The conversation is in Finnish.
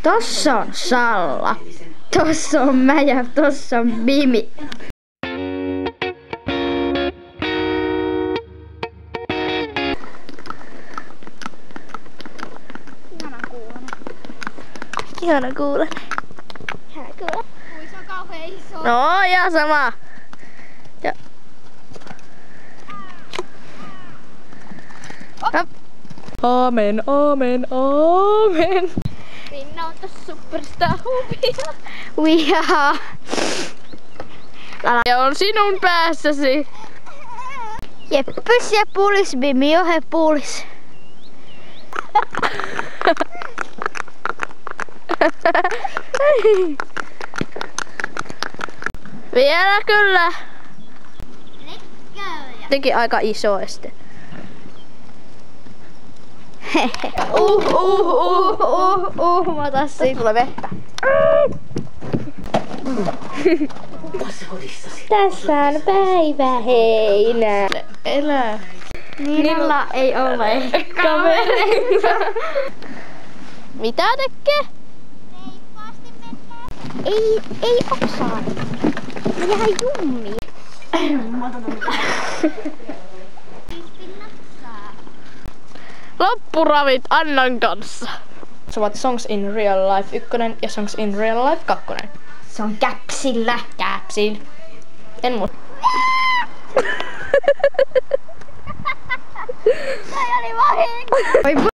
Tossa on Salla. Tossa on mä ja tossa on Mimi. Ihana kuulla. Se on kauhean iso. No ja sama. Ja. Hop. Aamen, aamen, aamen. Minä on tässä superstar-huvia. Vihaa. Ja on sinun päässäsi. Jeppys ja pulis, Mimi ohe pulis. Vielä kyllä. Jotenkin aika iso este. Mä otan siitä. Tulee vettä. Tässä on päiväheinä. Elää. Niinalla ei ole kavereita. Mitä tekee? Ei osaa. Mä jää jummiin. Loppuravit Annan kanssa. Se ovat Songs in Real Life 1 ja Songs in Real Life 2. Se on käpsillä. Käpsil. En muuta. Toi oli vahinko.